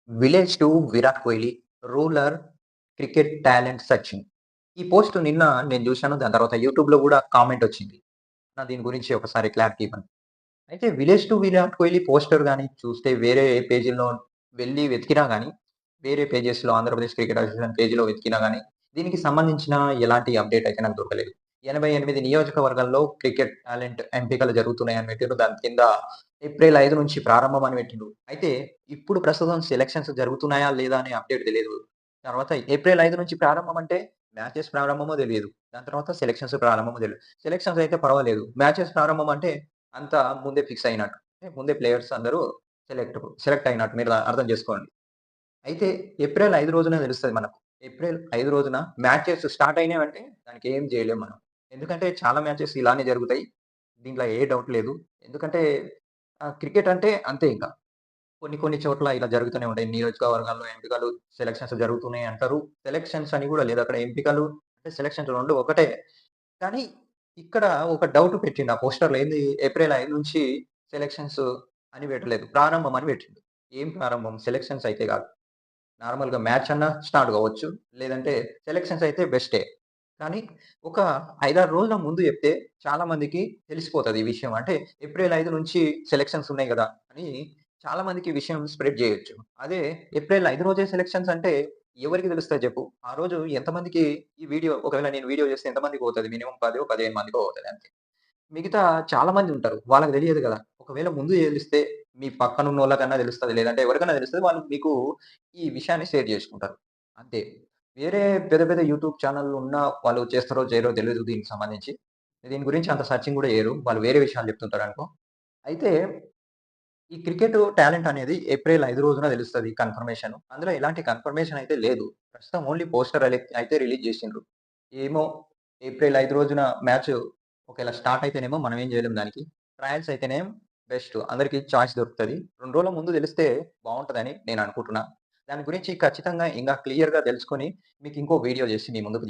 Village to Virat Kohli rural cricket talent searching. ఈ post నిన్న నేను జూసాను. దాని తర్వాత యూట్యూబ్‌లో గూడా కామెంట్ వచ్చింది. దీని గురించి ఒకసారి క్లారిటీ ఇవ్వండి. అయితే village to Virat Kohli poster గాని చూస్తే వేరే పేజీల్లో వెళ్లి వెతికినా గాని, వేరే పేజెస్‌లో ఆంధ్రప్రదేశ్ క్రికెట్ అసోసియేషన్ పేజ్‌లో వెతికినా గాని, దీనికి సంబంధించిన ఎలాంటి అప్‌డేట్ అయితే నాకు దొరకలేదు. 88 నియోజకవర్గాల్లో క్రికెట్ టాలెంట్ ఎంపికలు జరుగుతున్నాయని పెట్టిర్రు. దాని కింద ఏప్రిల్ 5 నుంచి ప్రారంభం అని పెట్టిండు. అయితే ఇప్పుడు ప్రస్తుతం సెలక్షన్స్ జరుగుతున్నాయా? లేదా? అనే అప్‌డేట్ తెలీదు. తర్వాత ఏప్రిల్ 5 నుంచి ప్రారంభం అంటే మ్యాచెస్ ప్రారంభమో తెలియదు. దాని తర్వాత సెలక్షన్స్ ప్రారంభమో తెలీదు. సెలక్షన్స్ అయితే పర్వాలేదు. మ్యాచెస్ ప్రారంభం అంటే అంతా ముందే ఫిక్స్ అయినట్టు. అంటే ముందే ప్లేయర్స్ అందరూ సెలెక్ట్ అయినట్టు మీరు అర్థం చేసుకోండి. అయితే ఏప్రిల్ 5 రోజున తెలుస్తది మనకు. ఏప్రిల్ 5 రోజున మ్యాచెస్ స్టార్ట్ అయినాయంటే దానికి ఏం చేయలేం మనం. ఎందుకంటే చాలా మ్యాచెస్ ఇలానే జరుగుతాయి. దీంట్లో ఏ డౌట్ లేదు. ఎందుకంటే క్రికెట్ అంటే అంతే ఇంక. కొన్ని కొన్ని చోట్ల ఇలా జరుగుతూనే ఉంటాయి. నియోజకవర్గాల్లో ఎంపికలు, సెలక్షన్స్ జరుగుతున్నాయి అంటారు. సెలక్షన్స్ అని గూడా లేదు. అక్కడ ఎంపికలు అంటే సెలక్షన్స్ 2 ఒకటే. కానీ ఇక్కడ ఒక డౌట్ పెట్టిండు ఆ పోస్టర్‌లో ఏంది ఏప్రిల్ 5 నుంచి సెలక్షన్స్ అని పెట్టలేదు. ప్రారంభం అని పెట్టిండు. ఏం ప్రారంభం? సెలక్షన్స్ అయితే గాదు. నార్మల్‌గా మ్యాచ్ అన్నా స్టార్ట్ గావచ్చు. లేదంటే సెలక్షన్స్ అయితే బెస్టే. కానీ ఒక 5, 6 రోజుల ముందు జెప్తే చాలా మందికి తెలిసిపోతది ఈ విషయం. అంటే ఏప్రిల్ 5 నుంచి సెలక్షన్స్ ఉన్నాయి గదా! అని చాలా మందికి ఈ విషయం స్ప్రెడ్ జేయొచ్చు. అదే ఏప్రిల్ 5 రోజే సెలక్షన్స్ అంటే ఎవరికి తెలుస్తది జెప్పు? ఆ రోజు ఎంతమందికి ఈ వీడియో ఒకవేళ నేను వీడియో జేస్తే ఎంతమందికి పోతది? మినిమమ్ 10, 15 మందికో పోతది అంతే. మిగతా చాలా మంది ఉంటారు. వాళ్ళకి తెలియదు గదా! ఒకవేళ ముందు తెలిస్తే మీ పక్కనున్నోళ్ళకన్నా తెలుస్తది. లేదంటే ఎవరికన్నా తెలుస్తది. వాళ్ళు మీకు ఈ విషయాన్ని షేర్ జేసుకుంటారు. అంతే. వేరే పెద్ద పెద్ద యూట్యూబ్ ఛానెల్‌లు ఉన్నా వాళ్ళు చేస్తారో చేయరో తెలీదు దీనికి సంబంధించి. దీని గురించి అంత సెర్చింగ్ గూడా జేయరు. వాళ్ళు వేరే విషయాలు జెప్తుంటారనుకో. అయితే ఈ క్రికెట్ టాలెంట్ అనేది ఏప్రిల్ 5 రోజున తెలుస్తది కన్ఫర్మేషన్. అందులో ఎలాంటి కన్ఫర్మేషన్ అయితే లేదు. ప్రస్తుతం ఓన్లీ పోస్టర్ అయితే రిలీజ్ జేసిండ్రు. ఏమో ఏప్రిల్ 5 రోజున మ్యాచ్ ఒకవేళ స్టార్ట్ అయితేనేమో మనం ఏం జేయలేం దానికి. ట్రయల్స్ అయితేనేమో బెస్ట్. అందరికి చాయిస్ దొరుకుతది. 2 రోజుల ముందు తెలిస్తే బావుంటదని నేను అనుకుంటున్నా. దాని గురించి ఖచ్చితంగా ఇంకా క్లియర్‌గా తెలుసుకొని మీకు ఇంకో వీడియో జేసి మీ ముందుకు